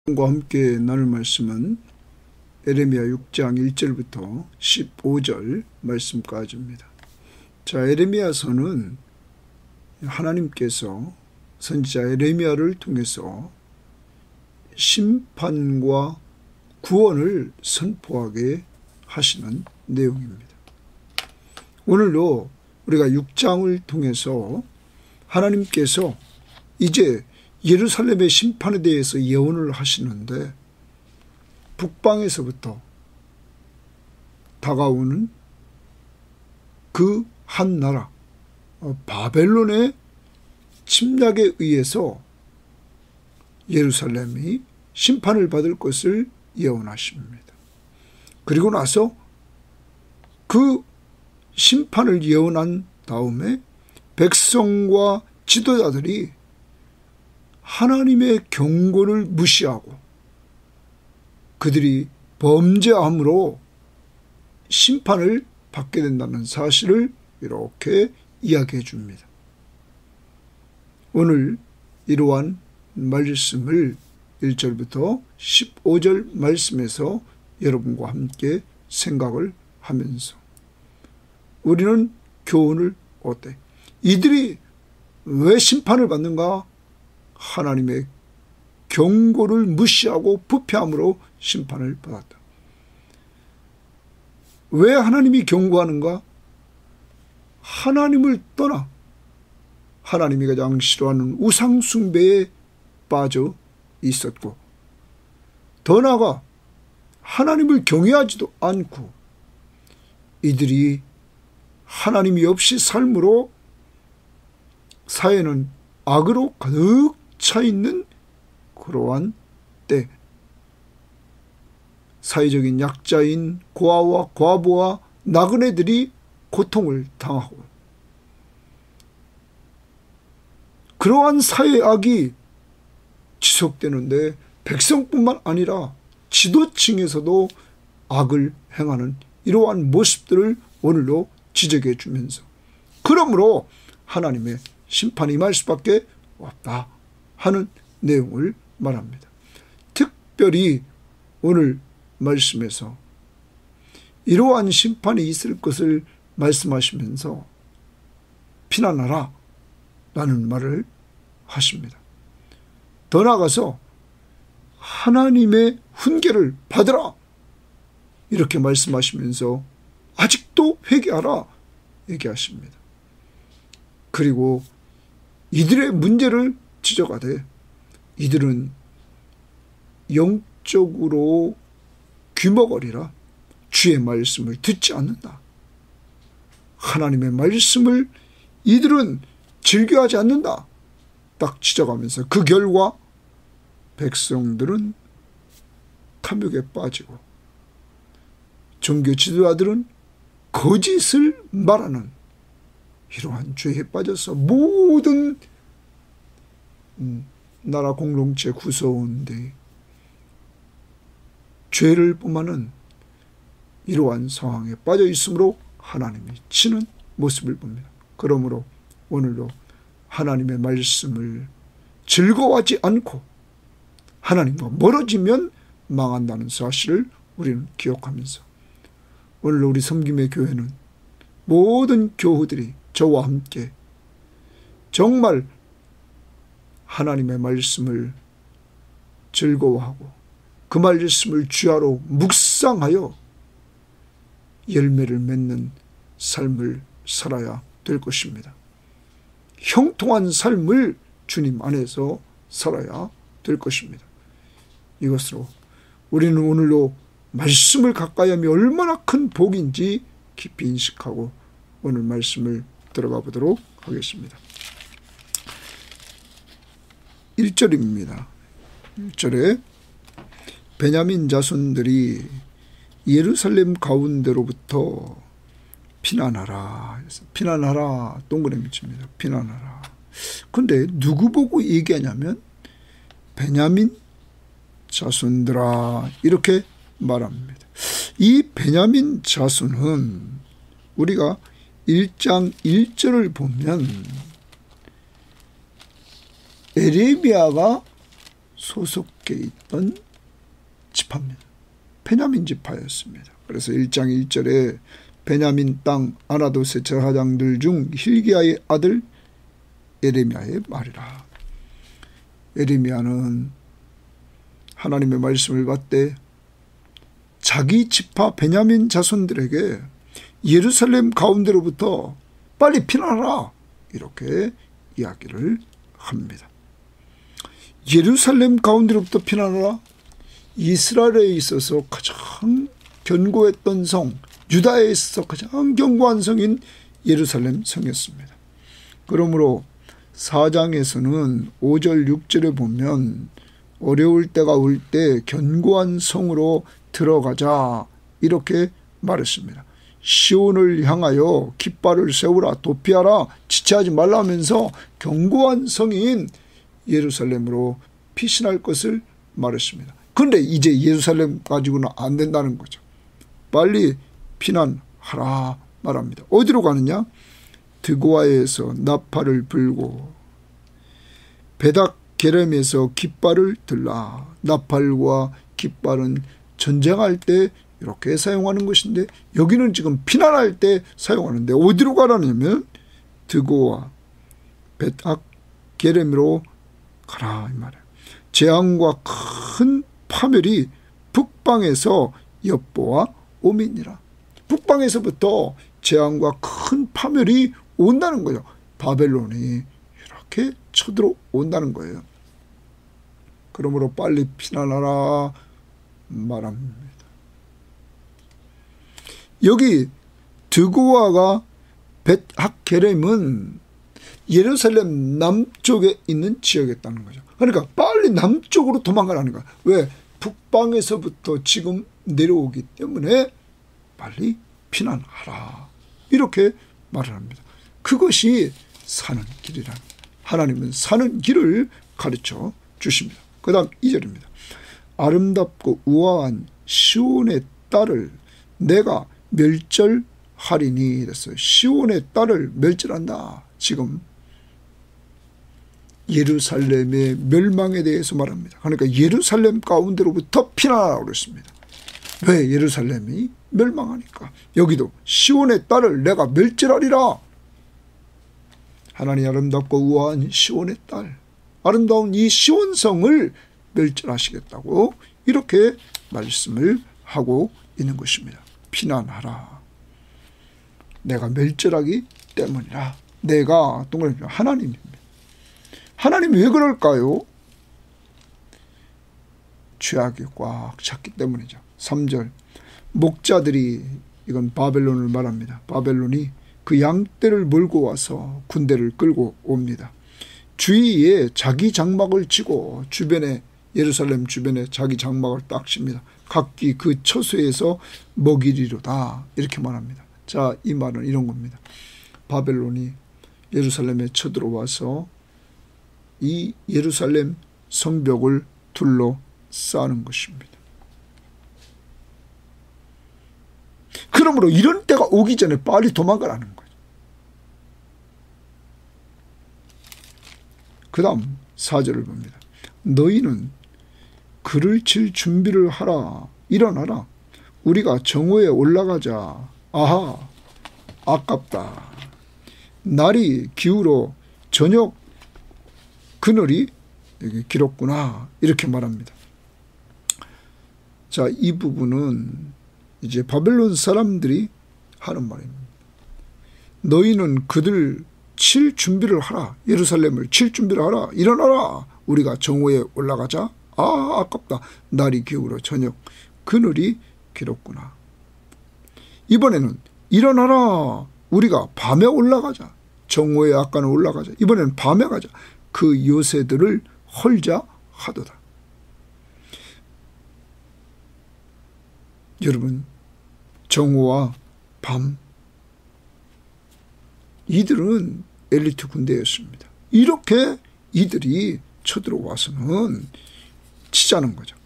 과 함께 나눌 말씀은 에레미야 6장 1절부터 15절 말씀까지입니다. 자, 에레미야서는 하나님께서 선지자 에레미야를 통해서 심판과 구원을 선포하게 하시는 내용입니다. 오늘도 우리가 6장을 통해서 하나님께서 이제 예루살렘의 심판에 대해서 예언을 하시는데 북방에서부터 다가오는 그 한 나라 바벨론의 침략에 의해서 예루살렘이 심판을 받을 것을 예언하십니다. 그리고 나서 그 심판을 예언한 다음에 백성과 지도자들이 하나님의 경고를 무시하고 그들이 범죄함으로 심판을 받게 된다는 사실을 이렇게 이야기해 줍니다. 오늘 이러한 말씀을 1절부터 15절 말씀에서 여러분과 함께 생각을 하면서 우리는 교훈을 얻되 이들이 왜 심판을 받는가? 하나님의 경고를 무시하고 부패함으로 심판을 받았다. 왜 하나님이 경고하는가? 하나님을 떠나 하나님이 가장 싫어하는 우상 숭배에 빠져 있었고 더 나아가 하나님을 경외하지도 않고 이들이 하나님이 없이 삶으로 사회는 악으로 가득 차 있는 그러한 때 사회적인 약자인 고아와 과부와 나그네들이 고통을 당하고 그러한 사회악이 지속되는데 백성뿐만 아니라 지도층에서도 악을 행하는 이러한 모습들을 오늘도 지적해 주면서 그러므로 하나님의 심판이 임할 수밖에 없다 하는 내용을 말합니다. 특별히 오늘 말씀에서 이러한 심판이 있을 것을 말씀하시면서 피난하라 라는 말을 하십니다. 더 나아가서 하나님의 훈계를 받으라 이렇게 말씀하시면서 아직도 회개하라 얘기하십니다. 그리고 이들의 문제를 지적하되 이들은 영적으로 귀머거리라 주의 말씀을 듣지 않는다. 하나님의 말씀을 이들은 즐겨하지 않는다. 딱 지적하면서 그 결과 백성들은 탐욕에 빠지고 종교 지도자들은 거짓을 말하는 이러한 죄에 빠져서 모든 나라 공동체 구성원들이 죄를 범하는 이러한 상황에 빠져 있으므로 하나님이 치는 모습을 봅니다. 그러므로 오늘도 하나님의 말씀을 즐거워하지 않고 하나님과 멀어지면 망한다는 사실을 우리는 기억하면서 오늘 우리 섬김의 교회는 모든 교우들이 저와 함께 정말 하나님의 말씀을 즐거워하고 그 말씀을 주야로 묵상하여 열매를 맺는 삶을 살아야 될 것입니다. 형통한 삶을 주님 안에서 살아야 될 것입니다. 이것으로 우리는 오늘도 말씀을 가까이 하며 얼마나 큰 복인지 깊이 인식하고 오늘 말씀을 들어가 보도록 하겠습니다. 1절입니다. 1절에 베냐민 자손들이 예루살렘 가운데로부터 피난하라. 피난하라. 동그라미 칩니다. 피난하라. 그런데 누구 보고 얘기하냐면 베냐민 자손들아 이렇게 말합니다. 이 베냐민 자손은 우리가 1장 1절을 보면 에레미야가 소속해 있던 지파입니다. 베냐민 지파였습니다. 그래서 1장 1절에 베냐민 땅 아나도스 제사장들 중 hil기야의 아들 예레미야의 말이라. 예레미야는 하나님의 말씀을 받되 자기 지파 베냐민 자손들에게 예루살렘 가운데로부터 빨리 피난하라 이렇게 이야기를 합니다. 예루살렘 가운데로부터 피난하라. 이스라엘에 있어서 가장 견고했던 성, 유다에 있어서 가장 견고한 성인 예루살렘 성이었습니다. 그러므로 4장에서는 5절 6절에 보면 어려울 때가 올 때 견고한 성으로 들어가자 이렇게 말했습니다. 시온을 향하여 깃발을 세우라, 도피하라, 지체하지 말라 하면서 견고한 성인 예루살렘으로 피신할 것을 말했습니다. 그런데 이제 예루살렘 가지고는 안 된다는 거죠. 빨리 피난하라 말합니다. 어디로 가느냐? 드고아에서 나팔을 불고 베닥 게렘에서 깃발을 들라. 나팔과 깃발은 전쟁할 때 이렇게 사용하는 것인데 여기는 지금 피난할 때 사용하는데 어디로 가라냐면 드고아 베닥 게렘으로 가라 이 말이에요. 재앙과 큰 파멸이 북방에서 엿보아 오미니라. 북방에서부터 재앙과 큰 파멸이 온다는 거예요. 바벨론이 이렇게 쳐들어온다는 거예요. 그러므로 빨리 피난하라 말합니다. 여기 드고아가 벳학게렘은 예루살렘 남쪽에 있는 지역이었다는 거죠. 그러니까 빨리 남쪽으로 도망가라는 거야. 왜? 북방에서부터 지금 내려오기 때문에 빨리 피난하라. 이렇게 말을 합니다. 그것이 사는 길이라. 하나님은 사는 길을 가르쳐 주십니다. 그 다음 2절입니다. 아름답고 우아한 시온의 딸을 내가 멸절하리니 이랬어요. 시온의 딸을 멸절한다. 지금 예루살렘의 멸망에 대해서 말합니다. 그러니까 예루살렘 가운데로부터 피난하라고 그랬습니다. 왜? 예루살렘이 멸망하니까. 여기도 시온의 딸을 내가 멸절하리라. 하나님 아름답고 우아한 시온의 딸, 아름다운 이 시온성을 멸절하시겠다고 이렇게 말씀을 하고 있는 것입니다. 피난하라. 내가 멸절하기 때문이라. 내가 동그라미 하나님입니다. 하나님이 왜 그럴까요? 죄악이 꽉 찼기 때문이죠. 3절 목자들이, 이건 바벨론을 말합니다. 바벨론이 그 양떼를 몰고 와서 군대를 끌고 옵니다. 주위에 자기 장막을 치고 주변에, 예루살렘 주변에 자기 장막을 딱 칩니다. 각기 그 처소에서 먹이리로다 이렇게 말합니다. 자, 이 말은 이런 겁니다. 바벨론이 예루살렘에 쳐들어와서 이 예루살렘 성벽을 둘러싸는 것입니다. 그러므로 이런 때가 오기 전에 빨리 도망가라는 거죠. 그 다음 4절을 봅니다. 너희는 글을 칠 준비를 하라. 일어나라. 우리가 정오에 올라가자. 아하, 아깝다. 날이 기울어 저녁 그늘이 여기 길었구나. 이렇게 말합니다. 자, 이 부분은 이제 바벨론 사람들이 하는 말입니다. 너희는 그들 칠 준비를 하라. 예루살렘을 칠 준비를 하라. 일어나라. 우리가 정오에 올라가자. 아, 아깝다. 날이 기울어 저녁 그늘이 길었구나. 이번에는 일어나라. 우리가 밤에 올라가자. 정오에 아까는 올라가자. 이번에는 밤에 가자. 그 요새들을 헐자 하도다. 여러분, 정오와 밤, 이들은 엘리트 군대였습니다. 이렇게 이들이 쳐들어와서는 치자는 거죠.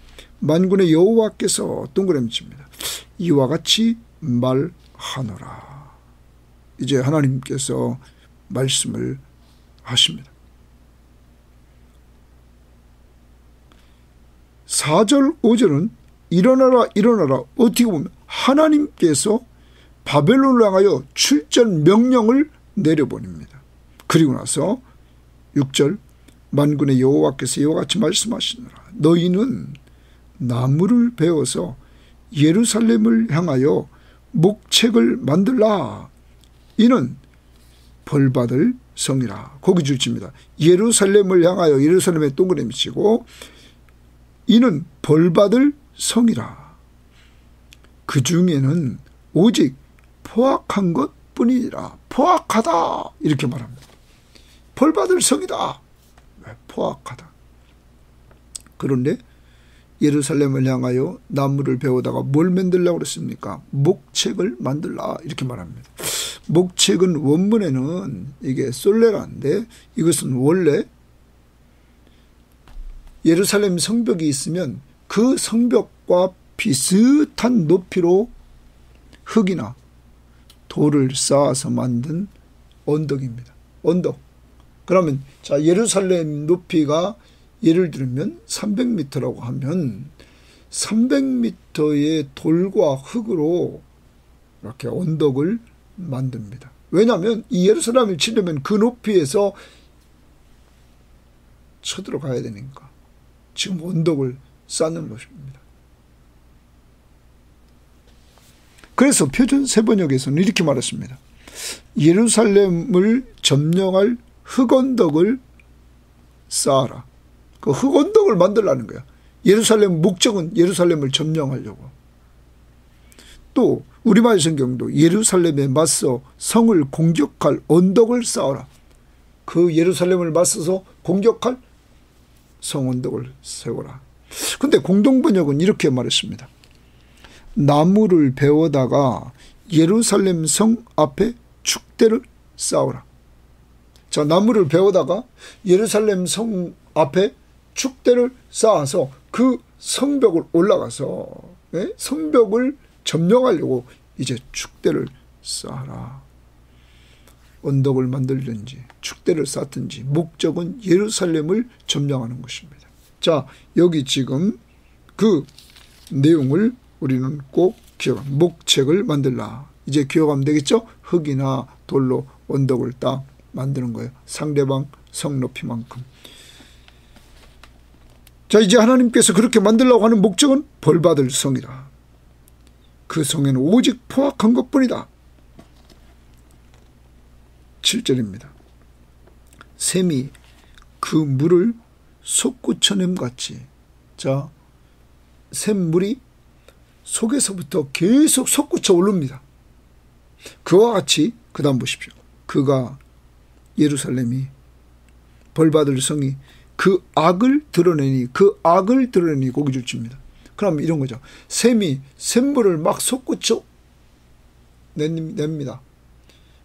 만군의 여호와께서 동그라미 칩니다. 이와 같이 말하노라. 이제 하나님께서 말씀을 하십니다. 4절 5절은 일어나라 일어나라, 어떻게 보면 하나님께서 바벨론을 향하여 출전 명령을 내려보냅니다. 그리고 나서 6절 만군의 여호와께서 이와 같이 말씀하시노라. 너희는 나무를 베어서 예루살렘을 향하여 목책을 만들라. 이는 벌받을 성이라. 거기 줄칩니다. 예루살렘을 향하여, 예루살렘에 동그라미 치고, 이는 벌받을 성이라. 그 중에는 오직 포악한 것뿐이니라. 포악하다 이렇게 말합니다. 벌받을 성이다. 왜? 포악하다. 그런데 예루살렘을 향하여 나무를 베어다가 뭘 만들려고 그랬습니까? 목책을 만들라 이렇게 말합니다. 목책은 원문에는 이게 솔레라인데, 이것은 원래 예루살렘 성벽이 있으면 그 성벽과 비슷한 높이로 흙이나 돌을 쌓아서 만든 언덕입니다. 언덕. 그러면 자, 예루살렘 높이가 예를 들면 300m라고 하면 300m의 돌과 흙으로 이렇게 언덕을 만듭니다. 왜냐하면 이 예루살렘을 치려면 그 높이에서 쳐들어가야 되니까 지금 언덕을 쌓는 것입니다. 그래서 표준 세번역에서는 이렇게 말했습니다. 예루살렘을 점령할 흙언덕을 쌓아라. 그 흙언덕을 만들라는 거야. 예루살렘 목적은 예루살렘을 점령하려고. 또 우리말 성경도 예루살렘에 맞서 성을 공격할 언덕을 쌓아라. 그 예루살렘을 맞서서 공격할 성언덕을 세워라. 그런데 공동번역은 이렇게 말했습니다. 나무를 베어다가 예루살렘 성 앞에 축대를 쌓아라. 자, 나무를 베어다가 예루살렘 성 앞에 축대를 쌓아서 그 성벽을 올라가서 성벽을 점령하려고 이제 축대를 쌓아라. 언덕을 만들든지 축대를 쌓든지 목적은 예루살렘을 점령하는 것입니다. 자, 여기 지금 그 내용을 우리는 꼭 기억합니다. 목책을 만들라. 이제 기억하면 되겠죠? 흙이나 돌로 언덕을 딱 만드는 거예요. 상대방 성 높이만큼. 자, 이제 하나님께서 그렇게 만들려고 하는 목적은 벌받을 성이라. 그 성에는 오직 포악한 것뿐이다. 7절입니다. 샘이 그 물을 솟구쳐냄같이. 자, 샘물이 속에서부터 계속 솟구쳐 오릅니다. 그와 같이 그 다음 보십시오. 그가 예루살렘이 벌받을 성이 그 악을 드러내니, 그 악을 드러내니 고기 줄칩니다. 그럼 이런 거죠. 샘이 샘물을 막 솟구쳐 냅니다.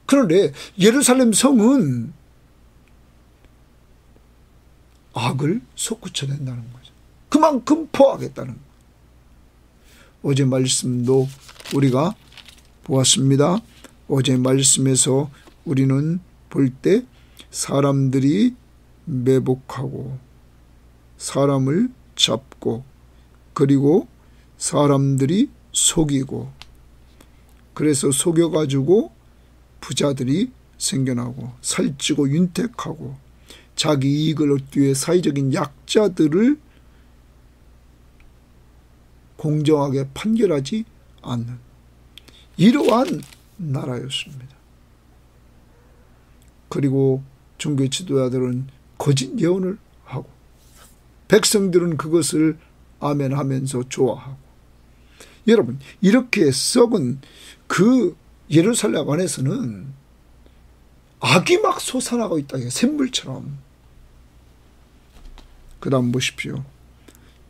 그런데 예루살렘 성은 악을 솟구쳐 낸다는 거죠. 그만큼 포악했다는 거예요. 어제 말씀도 우리가 보았습니다. 어제 말씀에서 우리는 볼 때 사람들이 매복하고 사람을 잡고 그리고 사람들이 속이고 그래서 속여가지고 부자들이 생겨나고 살찌고 윤택하고 자기 이익을 얻기 위해 사회적인 약자들을 공정하게 판결하지 않는 이러한 나라였습니다. 그리고 종교 지도자들은 거짓 예언을 하고 백성들은 그것을 아멘하면서 좋아하고. 여러분, 이렇게 썩은 그 예루살렘 안에서는 악이 막 솟아나고 있다. 샘물처럼. 그 다음 보십시오.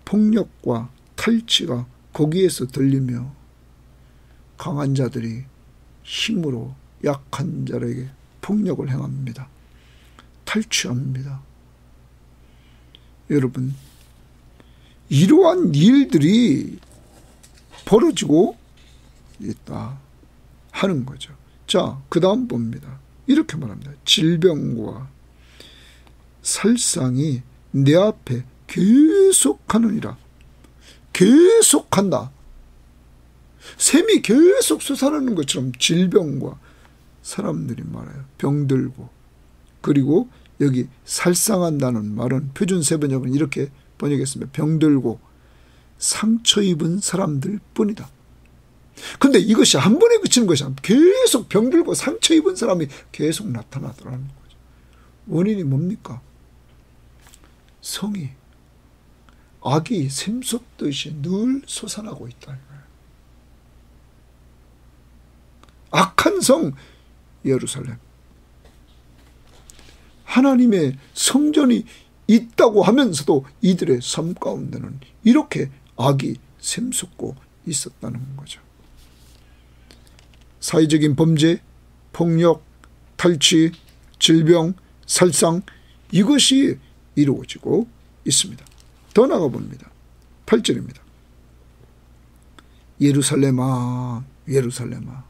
폭력과 탈취가 거기에서 들리며 강한 자들이 힘으로 약한 자에게 폭력을 행합니다. 탈취합니다. 여러분, 이러한 일들이 벌어지고 있다 하는 거죠. 자, 그 다음 봅니다. 이렇게 말합니다. 질병과 살상이 내 앞에 계속하느니라. 계속한다. 샘이 계속 솟아나는 것처럼 질병과 사람들이 말해요. 병들고. 그리고 여기 살상한다는 말은 표준 세번역은 이렇게 번역했습니다. 병들고 상처 입은 사람들 뿐이다. 근데 이것이 한 번에 그치는 것이 아니라 계속 병들고 상처 입은 사람이 계속 나타나더라는 거죠. 원인이 뭡니까? 성이, 악이 샘솟듯이 늘 솟아나고 있다. 악한 성 예루살렘. 하나님의 성전이 있다고 하면서도 이들의 삶 가운데는 이렇게 악이 샘솟고 있었다는 거죠. 사회적인 범죄, 폭력, 탈취, 질병, 살상, 이것이 이루어지고 있습니다. 더 나가 봅니다. 8절입니다. 예루살렘아, 예루살렘아.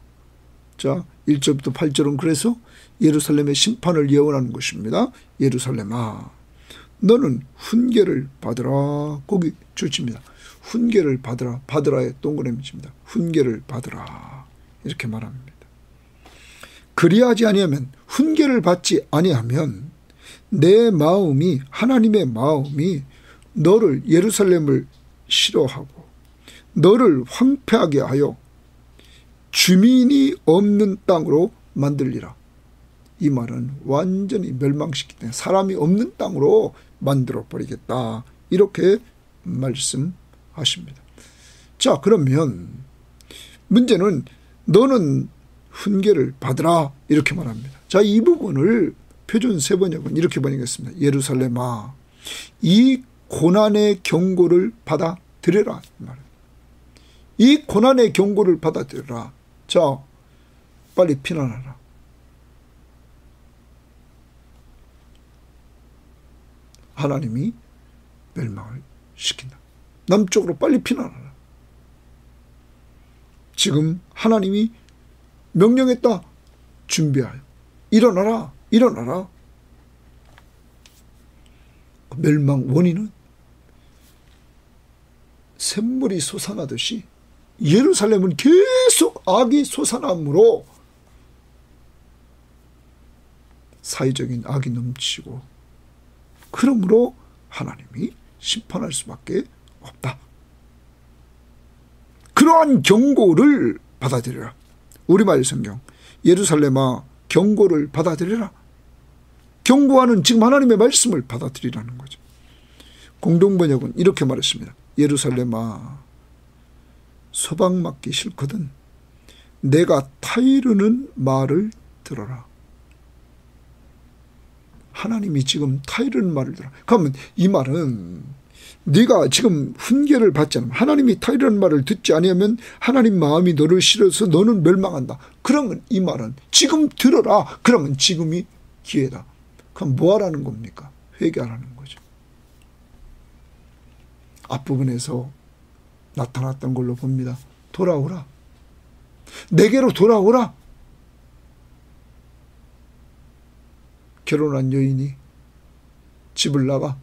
자, 1절부터 8절은 그래서 예루살렘의 심판을 예언하는 것입니다. 예루살렘아, 너는 훈계를 받으라. 거기 줄칩니다. 훈계를 받으라. 받으라의 동그라미입니다. 훈계를 받으라. 이렇게 말합니다. 그리하지 아니하면, 훈계를 받지 아니하면 내 마음이, 하나님의 마음이 너를, 예루살렘을 싫어하고 너를 황폐하게 하여 주민이 없는 땅으로 만들리라. 이 말은 완전히 멸망시키다. 사람이 없는 땅으로 만들어버리겠다. 이렇게 말씀하십니다. 자, 그러면 문제는 너는 훈계를 받으라. 이렇게 말합니다. 자, 이 부분을 표준 세번역은 이렇게 번역했습니다. 예루살렘아, 이 고난의 경고를 받아들여라. 이 고난의 경고를 받아들여라. 자, 빨리 피난하라. 하나님이 멸망을 시킨다. 남쪽으로 빨리 피난하라. 지금 하나님이 명령했다. 준비하여. 일어나라. 일어나라. 멸망 원인은 샘물이 솟아나듯이 예루살렘은 계속 악이 솟아남으로 사회적인 악이 넘치고, 그러므로 하나님이 심판할 수밖에 없다. 그러한 경고를 받아들여라. 우리말 성경, 예루살렘아, 경고를 받아들여라. 경고하는 지금 하나님의 말씀을 받아들이라는 거죠. 공동번역은 이렇게 말했습니다. 예루살렘아, 소방맞기 싫거든 내가 타이르는 말을 들어라. 하나님이 지금 타이르는 말을 들어라. 그러면 이 말은 네가 지금 훈계를 받지 않으면, 하나님이 타이르는 말을 듣지 아니하면 하나님 마음이 너를 싫어서 너는 멸망한다. 그러면 이 말은 지금 들어라. 그러면 지금이 기회다. 그럼 뭐 하라는 겁니까? 회개하라는 거죠. 앞부분에서 나타났던 걸로 봅니다. 돌아오라. 내게로 돌아오라. 결혼한 여인이 집을 나가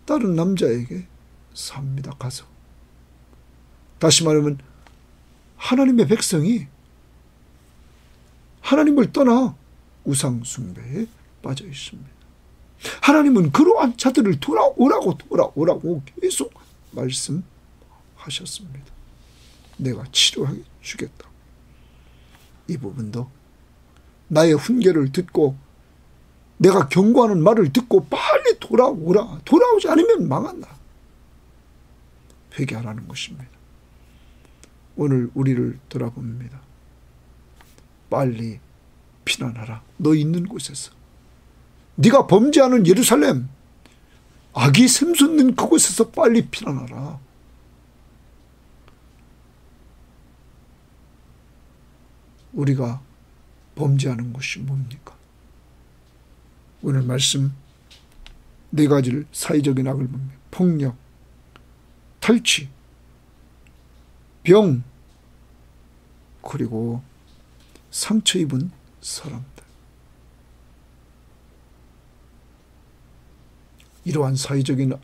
다른 남자에게 삽니다. 가서. 다시 말하면 하나님의 백성이 하나님을 떠나 우상 숭배에 빠져 있습니다. 하나님은 그러한 자들을 돌아오라고 계속 말씀하셨습니다. 내가 치료해 주겠다. 이 부분도 나의 훈계를 듣고 내가 경고하는 말을 듣고 빨리 돌아오라. 돌아오지 않으면 망한다. 회개하라는 것입니다. 오늘 우리를 돌아봅니다. 빨리 피난하라. 너 있는 곳에서. 네가 범죄하는 예루살렘, 악이 샘솟는 그곳에서 빨리 피난하라. 우리가 범죄하는 것이 뭡니까? 오늘 말씀 네 가지를, 사회적인 악을 봅니다. 폭력, 탈취, 병, 그리고 상처 입은 사람들. 이러한 사회적인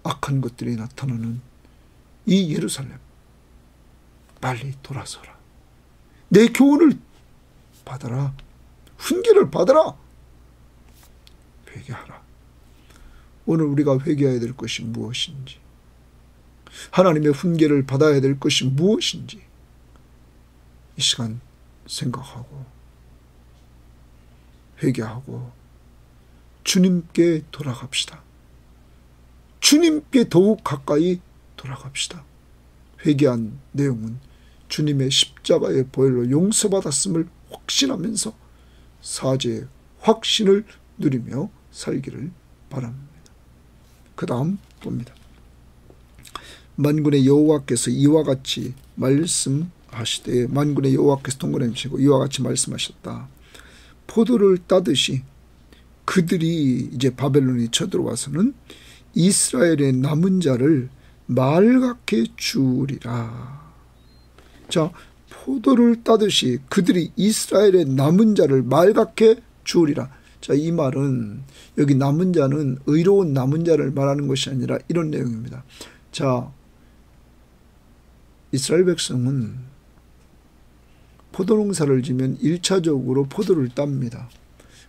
악한 것들이 나타나는 이 예루살렘, 빨리 돌아서라. 내 교훈을 받아라. 훈계를 받아라. 회개하라. 오늘 우리가 회개해야 될 것이 무엇인지, 하나님의 훈계를 받아야 될 것이 무엇인지 이 시간 생각하고 회개하고 주님께 돌아갑시다. 주님께 더욱 가까이 돌아갑시다. 회개한 내용은 주님의 십자가의 보혈로 용서받았음을 확신하면서 사죄의 확신을 누리며 살기를 바랍니다. 그 다음 봅니다. 만군의 여호와께서 이와 같이 말씀하시되, 만군의 여호와께서 통곡하시고 이와 같이 말씀하셨다. 포도를 따듯이 그들이 이제 바벨론이 쳐들어와서는 이스라엘의 남은 자를 말갛게 주우리라. 자, 포도를 따듯이 그들이 이스라엘의 남은 자를 말갛게 주우리라. 자, 이 말은 여기 남은 자는 의로운 남은 자를 말하는 것이 아니라 이런 내용입니다. 자, 이스라엘 백성은 포도농사를 지면 1차적으로 포도를 땁니다.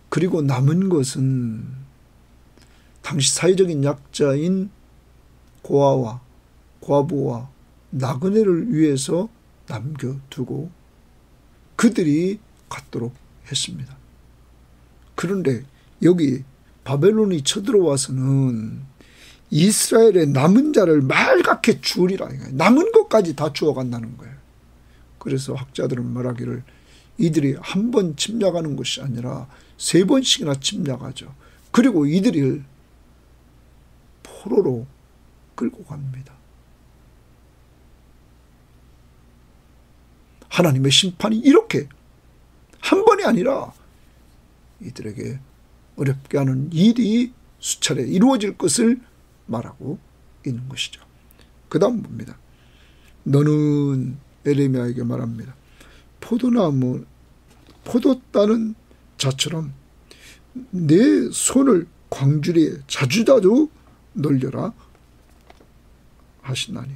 그리고 남은 것은 당시 사회적인 약자인 고아와 과부와 나그네를 위해서 남겨두고 그들이 갖도록 했습니다. 그런데 여기 바벨론이 쳐들어와서는 이스라엘의 남은 자를 말갛게 주우리라. 남은 것까지 다 주워간다는 거예요. 그래서 학자들은 말하기를 이들이 한 번 침략하는 것이 아니라 3번씩이나 침략하죠. 그리고 이들을 포로로 끌고 갑니다. 하나님의 심판이 이렇게 한 번이 아니라 이들에게 어렵게 하는 일이 수차례 이루어질 것을 말하고 있는 것이죠. 그 다음 봅니다. 너는 에레미야에게 말합니다. 포도 따는 자처럼 내 손을 광주리에 자주자주 놀려라 하시나니,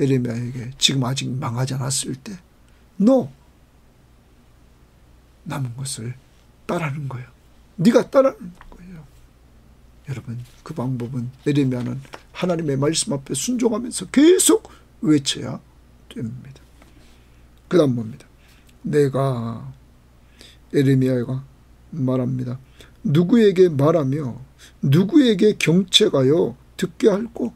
에레미야에게 지금 아직 망하지 않았을 때 너 남은 것을 따라하는 거예요. 네가 따라하는 거예요. 여러분, 그 방법은 에레미야는 하나님의 말씀 앞에 순종하면서 계속 외쳐야 됩니다. 그 다음 봅니다. 내가, 에레미야가 말합니다. 누구에게 말하며 누구에게 경책하여 듣게 할꼬?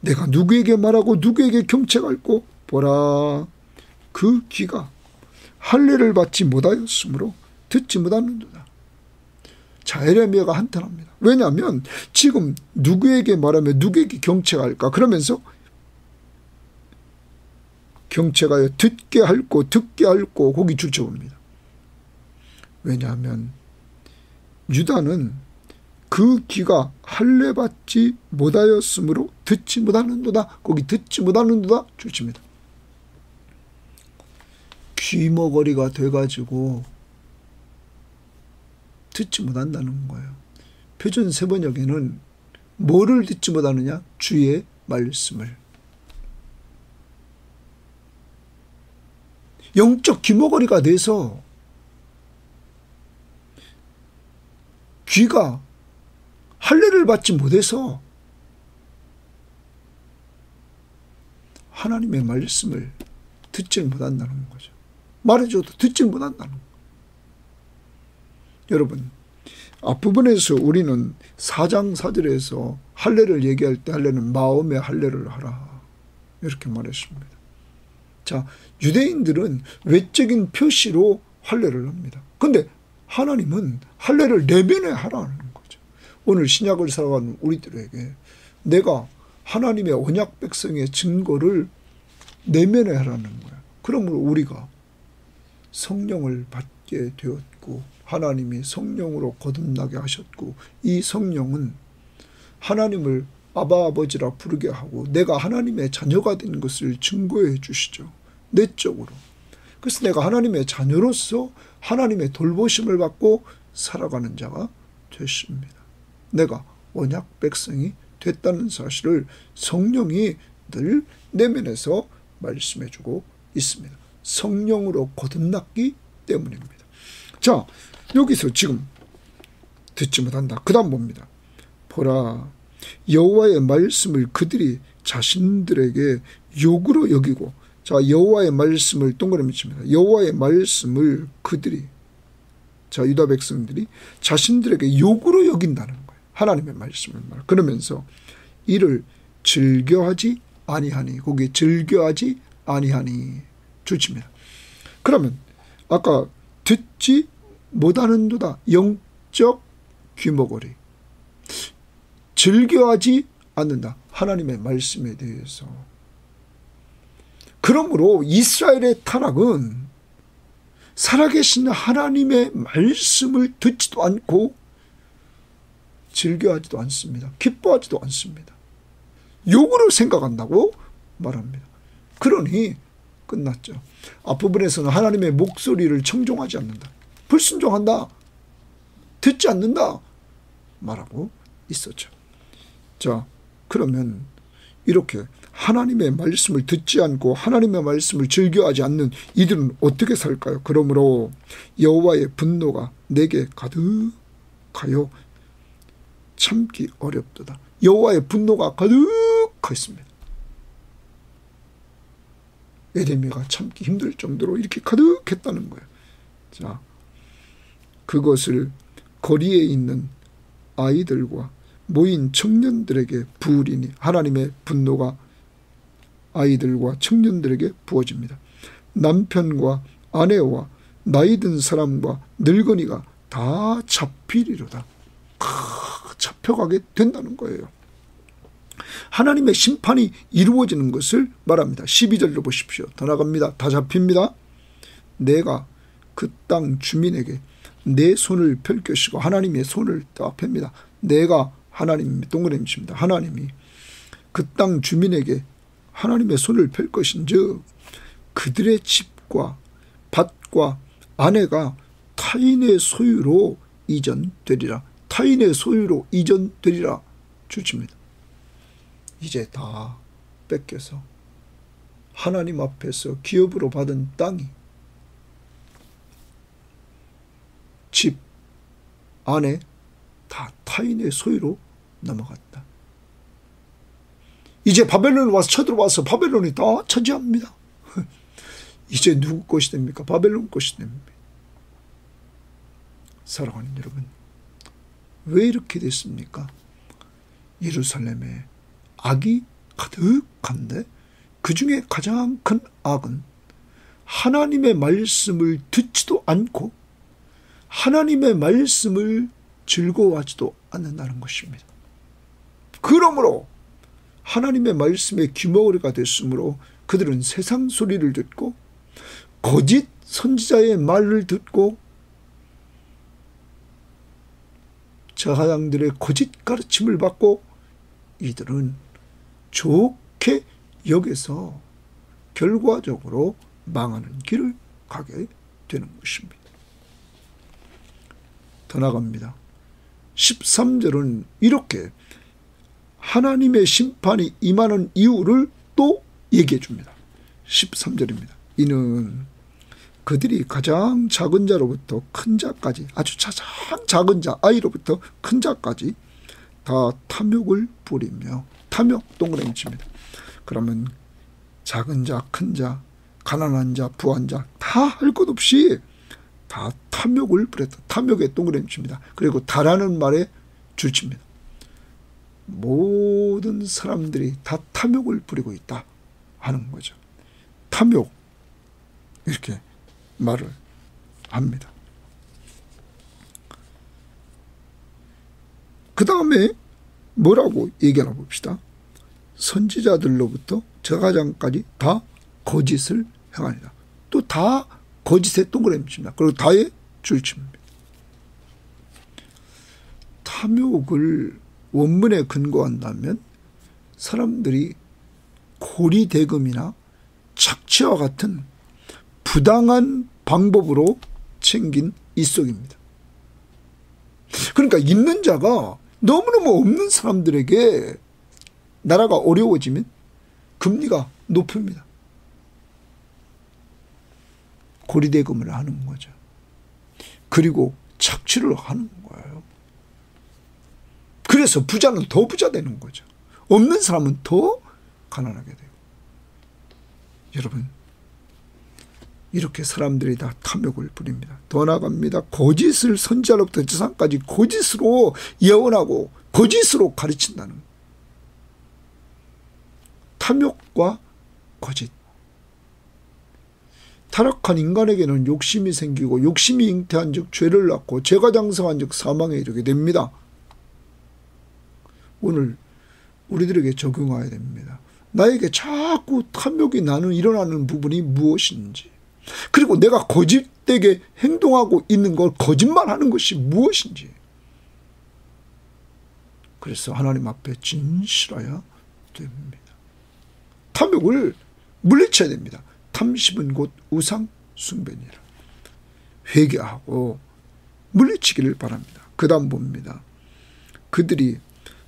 내가 누구에게 말하고 누구에게 경책할꼬? 보라, 그 귀가 할례를 받지 못하였으므로 듣지 못하는도다. 자, 에레미야가 한탄합니다. 왜냐하면 지금 누구에게 말하며 누구에게 경책할까? 그러면서 경책하여 듣게 할꼬, 듣게 할꼬, 거기 줄쳐봅니다. 왜냐하면 유다는 그 귀가 할례 받지 못하였으므로 듣지 못하는도다. 거기 듣지 못하는도다 줄칩니다. 귀머거리가 돼가지고 듣지 못한다는 거예요. 표준 세번역에는 뭐를 듣지 못하느냐? 주의 말씀을. 영적 귀머거리가 돼서 귀가 할례를 받지 못해서 하나님의 말씀을 듣지 못한다는 거죠. 말해줘도 듣지 못한다는 거예요. 여러분, 앞부분에서 우리는 4장 4절에서 할례를 얘기할 때 할례는 마음의 할례를 하라 이렇게 말했습니다. 자, 유대인들은 외적인 표시로 할례를 합니다. 그런데 하나님은 할례를 내면에 하라는 거죠. 오늘 신약을 살아가는 우리들에게 내가 하나님의 언약 백성의 증거를 내면에 하라는 거야. 그러므로 우리가 성령을 받게 되었고 하나님이 성령으로 거듭나게 하셨고 이 성령은 하나님을 아바 아버지라 부르게 하고 내가 하나님의 자녀가 된 것을 증거해 주시죠. 내적으로. 그래서 내가 하나님의 자녀로서 하나님의 돌보심을 받고 살아가는 자가 됐습니다. 내가 언약 백성이 됐다는 사실을 성령이 늘 내면에서 말씀해주고 있습니다. 성령으로 거듭났기 때문입니다. 자, 여기서 지금 듣지 못한다. 그 다음 봅니다. 보라, 여호와의 말씀을 그들이 자신들에게 욕으로 여기고, 자, 여호와의 말씀을 동그라미 칩니다. 여호와의 말씀을 그들이, 자, 유다 백성들이 자신들에게 욕으로 여긴다는 거예요. 하나님의 말씀을 말. 그러면서 이를 즐겨하지 아니하니, 거기 즐겨하지 아니하니 주칩니다. 그러면 아까 듣지 못하는도다, 영적 귀머거리, 즐겨하지 않는다, 하나님의 말씀에 대해서. 그러므로 이스라엘의 타락은 살아계신 하나님의 말씀을 듣지도 않고 즐겨하지도 않습니다. 기뻐하지도 않습니다. 욕으로 생각한다고 말합니다. 그러니 끝났죠. 앞부분에서는 하나님의 목소리를 청종하지 않는다, 불순종한다, 듣지 않는다 말하고 있었죠. 자, 그러면 이렇게 하나님의 말씀을 듣지 않고 하나님의 말씀을 즐겨하지 않는 이들은 어떻게 살까요? 그러므로 여호와의 분노가 내게 가득하여 참기 어렵도다. 여호와의 분노가 가득했습니다. 에레미야가 참기 힘들 정도로 이렇게 가득했다는 거예요. 자, 그것을 거리에 있는 아이들과 모인 청년들에게 부으리니, 하나님의 분노가 아이들과 청년들에게 부어집니다. 남편과 아내와 나이든 사람과 늙은이가 다 잡히리로다. 잡혀가게 된다는 거예요. 하나님의 심판이 이루어지는 것을 말합니다. 12절로 보십시오. 더 나갑니다. 다 잡힙니다. 내가 그 땅 주민에게 내 손을 펼 것이고, 하나님의 손을 딱 펴니다. 내가 하나님, 동그라미 칩니다. 하나님이 그 땅 주민에게 하나님의 손을 펼 것인즉 그들의 집과 밭과 아내가 타인의 소유로 이전되리라. 타인의 소유로 이전되리라 주십니다. 이제 다 뺏겨서 하나님 앞에서 기업으로 받은 땅이 집, 아내 다 타인의 소유로 넘어갔다. 이제 바벨론을 와서 쳐들어와서 바벨론이 다 차지합니다. 이제 누구 것이 됩니까? 바벨론 것이 됩니다. 사랑하는 여러분, 왜 이렇게 됐습니까? 예루살렘에 악이 가득한데 그 중에 가장 큰 악은 하나님의 말씀을 듣지도 않고 하나님의 말씀을 즐거워하지도 않는다는 것입니다. 그러므로 하나님의 말씀에 귀머거리가 됐으므로 그들은 세상 소리를 듣고 거짓 선지자의 말을 듣고 저하장들의 거짓 가르침을 받고 이들은 좋게 여겨서 결과적으로 망하는 길을 가게 되는 것입니다. 더 나갑니다. 13절은 이렇게 하나님의 심판이 임하는 이유를 또 얘기해 줍니다. 13절입니다. 이는 그들이 가장 작은 자로부터 큰 자까지, 아주 가장 작은 자, 아이로부터 큰 자까지 다 탐욕을 부리며, 탐욕 동그라미 칩니다. 그러면 작은 자, 큰 자, 가난한 자, 부한 자 다 할 것 없이 다 탐욕을 부렸다. 탐욕에 동그라미 칩니다. 그리고 다라는 말에 줄칩니다. 모든 사람들이 다 탐욕을 부리고 있다 하는 거죠. 탐욕, 이렇게 말을 합니다. 그 다음에 뭐라고 얘기하나 봅시다. 선지자들로부터 저가장까지 다 거짓을 행하니라. 또 다 거짓에 동그라미 칩니다. 그리고 다에 줄칩니다. 탐욕을 원문에 근거한다면 사람들이 고리대금이나 착취와 같은 부당한 방법으로 챙긴 이속입니다. 그러니까 있는 자가 너무너무 없는 사람들에게 나라가 어려워지면 금리가 높습니다. 고리대금을 하는 거죠. 그리고 착취를 하는 거예요. 그래서 부자는 더 부자 되는 거죠. 없는 사람은 더 가난하게 되고. 여러분, 이렇게 사람들이 다 탐욕을 부립니다. 더 나아갑니다. 거짓을 선지자로부터 제사장까지 거짓으로 예언하고 거짓으로 가르친다는 거예요. 탐욕과 거짓. 타락한 인간에게는 욕심이 생기고 욕심이 잉태한 즉 죄를 낳고 죄가 장성한 즉 사망에 이르게 됩니다. 오늘 우리들에게 적용해야 됩니다. 나에게 자꾸 탐욕이 일어나는 부분이 무엇인지, 그리고 내가 거짓되게 행동하고 있는 걸 거짓말하는 것이 무엇인지. 그래서 하나님 앞에 진실해야 됩니다. 탐욕을 물리쳐야 됩니다. 탐심은 곧 우상 숭배니라. 회개하고 물리치기를 바랍니다. 그 다음 봅니다. 그들이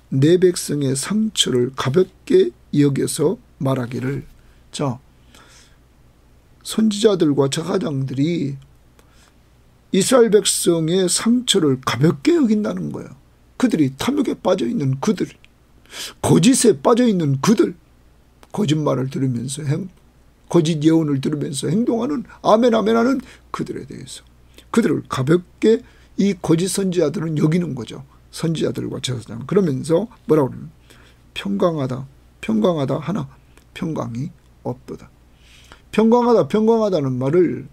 내 백성의 상처를 가볍게 여겨서 말하기를. 자, 선지자들과 제사장들이 이스라엘 백성의 상처를 가볍게 여긴다는 거예요. 그들이 탐욕에 빠져있는 그들, 거짓에 빠져있는 그들, 거짓말을 들으면서 거짓 예언을 들으면서 행동하는 아멘 아멘 하는 그들에 대해서 그들을 가볍게 이 거짓 선지자들은 여기는 거죠. 선지자들과 제사장. 그러면서 뭐라고 그러냐면 평강하다, 평강하다 하나 평강이 없도다. 평강하다, 평강하다는 말을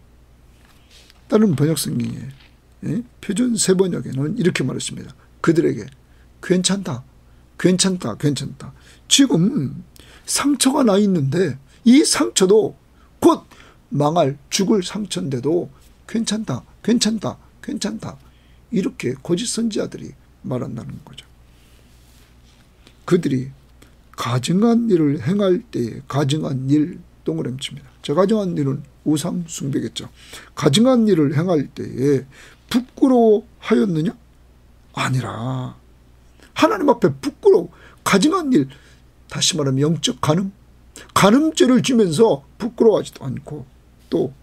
다른 번역성경에 표준 세번역에는 이렇게 말했습니다. 그들에게 괜찮다, 괜찮다, 괜찮다. 지금 상처가 나 있는데 이 상처도 곧 망할 죽을 상처인데도 괜찮다, 괜찮다, 괜찮다. 이렇게 거짓 선지자들이 말한다는 거죠. 그들이 가증한 일을 행할 때에 가증한 일 동그라미 칩니다. 저 가증한 일은 우상 숭배겠죠. 가증한 일을 행할 때에 부끄러워하였느냐? 아니라 하나님 앞에 가증한 일, 다시 말하면 영적 간음죄를 지면서 부끄러워하지도 않고 또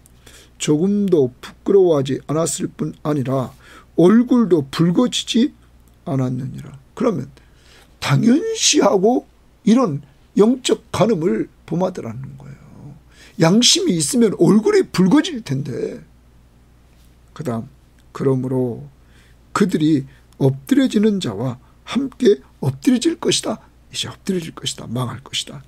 조금도 부끄러워하지 않았을 뿐 아니라 얼굴도 붉어지지 않았느니라. 그러면 당연시하고 이런 영적 간음을 범하더라는 거예요. 양심이 있으면 얼굴이 붉어질 텐데. 그 다음, 그러므로 그들이 엎드려지는 자와 함께 엎드려질 것이다. 이제 엎드려질 것이다. 망할 것이다.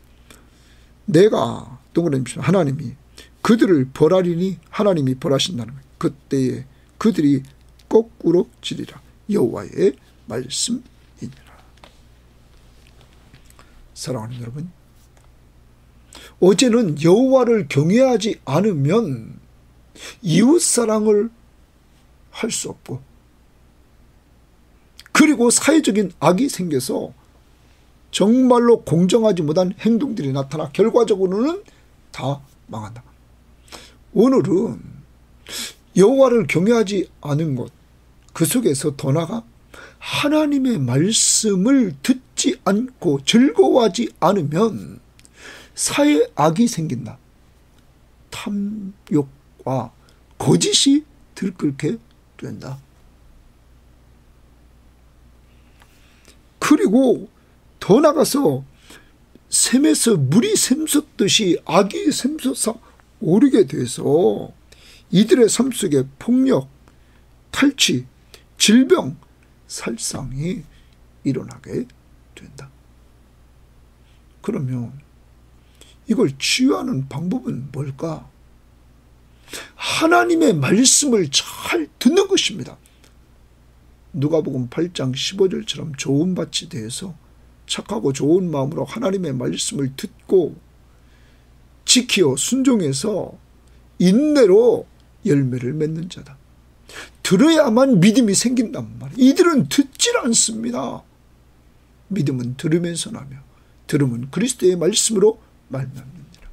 내가 동그라미 하나님이 그들을 벌하리니 하나님이 벌하신다는 거예요. 그때에 그들이 거꾸로 지리라. 여호와의 말씀이니라. 사랑하는 여러분, 어제는 여호와를 경외하지 않으면 이웃사랑을 할 수 없고, 그리고 사회적인 악이 생겨서 정말로 공정하지 못한 행동들이 나타나 결과적으로는 다 망한다. 오늘은 여호와를 경외하지 않은 것, 그 속에서 더 나아가 하나님의 말씀을 듣지 않고 즐거워하지 않으면 사회 악이 생긴다. 탐욕과 거짓이 들끓게 된다. 그리고 더 나가서 샘에서 물이 샘솟듯이 악이 샘솟아 오르게 돼서 이들의 삶 속에 폭력, 탈취, 질병, 살상이 일어나게 된다. 그러면 이걸 치유하는 방법은 뭘까? 하나님의 말씀을 잘 듣는 것입니다. 누가복음 8장 15절처럼 좋은 밭이 되어서 착하고 좋은 마음으로 하나님의 말씀을 듣고 지키어 순종해서 인내로 열매를 맺는 자다. 들어야만 믿음이 생긴단 말이에요. 이들은 듣질 않습니다. 믿음은 들으면서 나며 들음은 그리스도의 말씀으로 말미암느니라.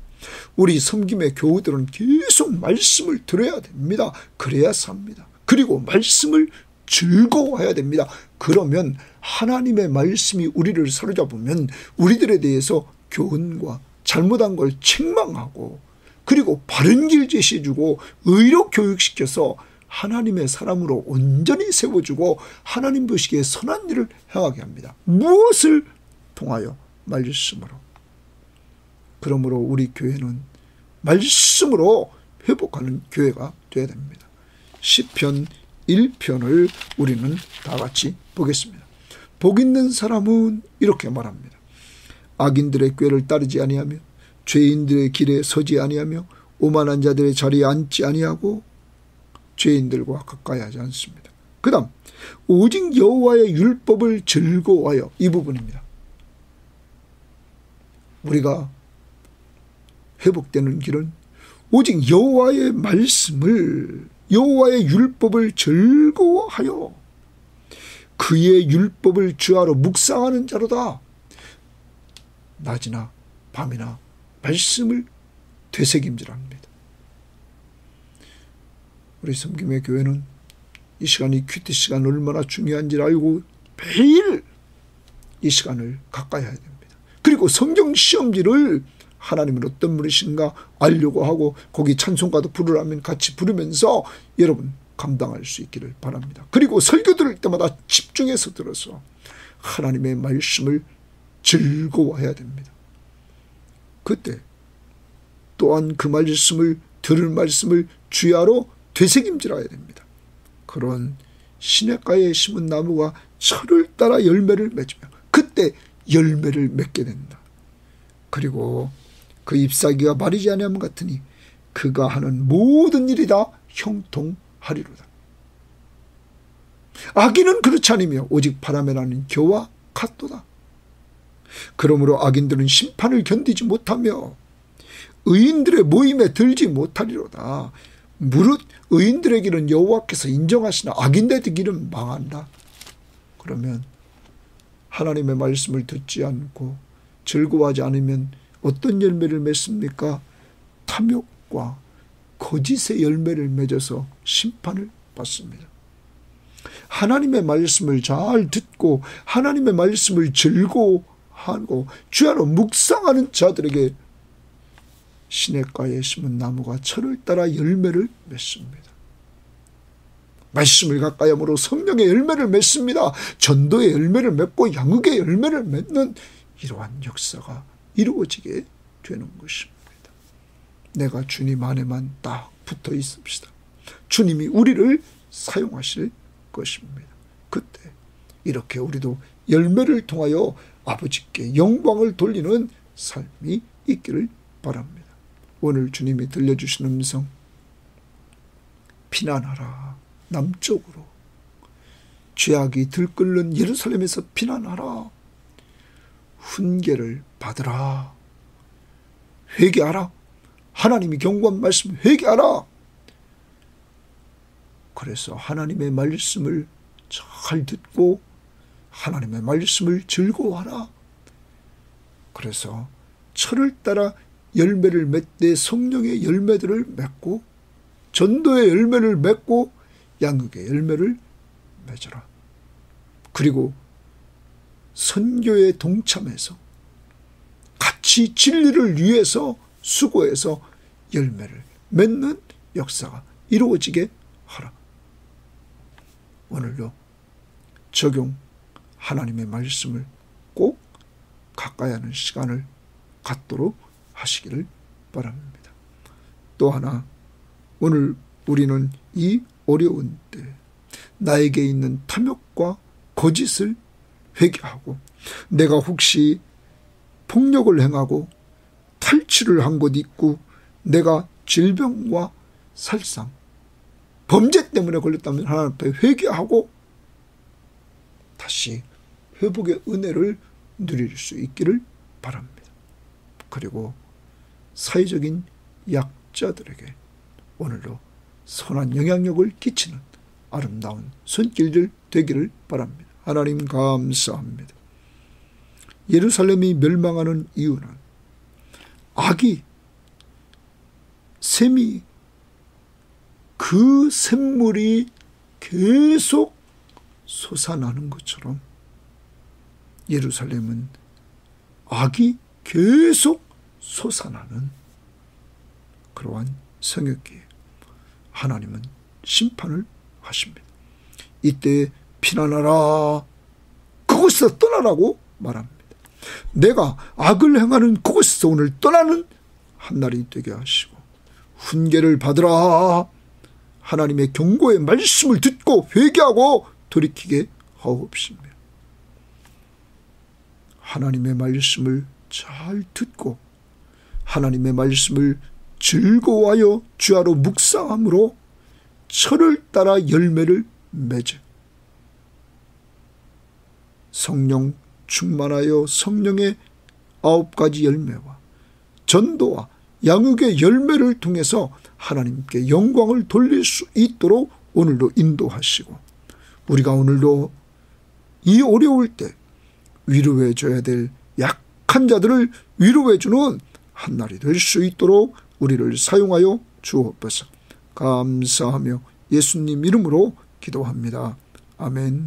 우리 섬김의 교우들은 계속 말씀을 들어야 됩니다. 그래야 삽니다. 그리고 말씀을 즐거워해야 됩니다. 그러면 하나님의 말씀이 우리를 사로잡으면 우리들에 대해서 교훈과 잘못한 걸 책망하고 그리고 바른 길 제시해주고 의로 교육시켜서 하나님의 사람으로 온전히 세워주고 하나님 보시기에 선한 일을 행하게 합니다. 무엇을 통하여? 말씀으로. 그러므로 우리 교회는 말씀으로 회복하는 교회가 되어야 됩니다. 시편 1편을 우리는 다 같이 보겠습니다. 복 있는 사람은 이렇게 말합니다. 악인들의 꾀를 따르지 아니하며 죄인들의 길에 서지 아니하며 오만한 자들의 자리에 앉지 아니하고 죄인들과 가까이 하지 않습니다. 그 다음 오직 여호와의 율법을 즐거워하여, 이 부분입니다. 우리가 회복되는 길은 오직 여호와의 말씀을, 여호와의 율법을 즐거워하여 그의 율법을 주하로 묵상하는 자로다. 낮이나 밤이나 말씀을 되새김질합니다. 우리 섬김의 교회는 이 시간이 큐티 시간 얼마나 중요한지를 알고 매일 이 시간을 가까이 해야 됩니다. 그리고 성경 시험지를 하나님은 어떤 분이신가 알려고 하고 거기 찬송가도 부르라면 같이 부르면서 여러분 감당할 수 있기를 바랍니다. 그리고 설교 들을 때마다 집중해서 들어서 하나님의 말씀을 즐거워해야 됩니다. 그때 또한 그 말씀을, 들을 말씀을 주야로 되새김질해야 됩니다. 그런 시냇가에 심은 나무가 철을 따라 열매를 맺으며 그때 열매를 맺게 된다. 그리고 그 잎사귀가 마르지 아니함 같으니 그가 하는 모든 일이 다 형통하리로다. 악인은 그렇지 않으며 오직 바람에 나는 겨와 같도다. 그러므로 악인들은 심판을 견디지 못하며 의인들의 모임에 들지 못하리로다. 무릇 의인들의 길은 여호와께서 인정하시나 악인들의 길은 망한다. 그러면 하나님의 말씀을 듣지 않고 즐거워하지 않으면 어떤 열매를 맺습니까? 탐욕과 거짓의 열매를 맺어서 심판을 받습니다. 하나님의 말씀을 잘 듣고 하나님의 말씀을 즐거워하고 주야로 묵상하는 자들에게 시냇가에 심은 나무가 철을 따라 열매를 맺습니다. 말씀을 가까이 함으로 성령의 열매를 맺습니다. 전도의 열매를 맺고 양육의 열매를 맺는 이러한 역사가 이루어지게 되는 것입니다. 내가 주님 안에만 딱 붙어 있읍시다. 주님이 우리를 사용하실 것입니다. 그때 이렇게 우리도 열매를 통하여 아버지께 영광을 돌리는 삶이 있기를 바랍니다. 오늘 주님이 들려주시는 음성, 피난하라. 남쪽으로 죄악이 들끓는 예루살렘에서 피난하라. 훈계를 받으라. 회개하라. 하나님이 경고한 말씀 회개하라. 그래서 하나님의 말씀을 잘 듣고 하나님의 말씀을 즐거워하라. 그래서 철을 따라 열매를 맺되 성령의 열매들을 맺고 전도의 열매를 맺고 양육의 열매를 맺어라. 그리고 선교에 동참해서 같이 진리를 위해서 수고해서 열매를 맺는 역사가 이루어지게 하라. 오늘도 적용 하나님의 말씀을 꼭 가까이 하는 시간을 갖도록 하시기를 바랍니다. 또 하나, 오늘 우리는 이 어려운 때 나에게 있는 탐욕과 거짓을 회개하고 내가 혹시 폭력을 행하고 탈취를 한 것 있고 내가 질병과 살상, 범죄 때문에 걸렸다면 하나님 앞에 회개하고 다시 회복의 은혜를 누릴 수 있기를 바랍니다. 그리고 사회적인 약자들에게 오늘도 선한 영향력을 끼치는 아름다운 손길들 되기를 바랍니다. 하나님 감사합니다. 예루살렘이 멸망하는 이유는 악이, 샘이, 그 샘물이 계속 솟아나는 것처럼 예루살렘은 악이 계속 솟아나는 그러한 성역기에 하나님은 심판을 하십니다. 이때 피난하라, 그곳에서 떠나라고 말합니다. 내가 악을 행하는 그곳에서 오늘 떠나는 한 날이 되게 하시고 훈계를 받으라, 하나님의 경고의 말씀을 듣고 회개하고 돌이키게 하옵시며 하나님의 말씀을 잘 듣고 하나님의 말씀을 즐거워하여 주야로 묵상함으로 철을 따라 열매를 맺어 성령 충만하여 성령의 9가지 열매와 전도와 양육의 열매를 통해서 하나님께 영광을 돌릴 수 있도록 오늘도 인도하시고 우리가 오늘도 이 어려울 때 위로해 줘야 될 약한 자들을 위로해 주는 한 날이 될 수 있도록 우리를 사용하여 주옵소서. 감사하며 예수님 이름으로 기도합니다. 아멘.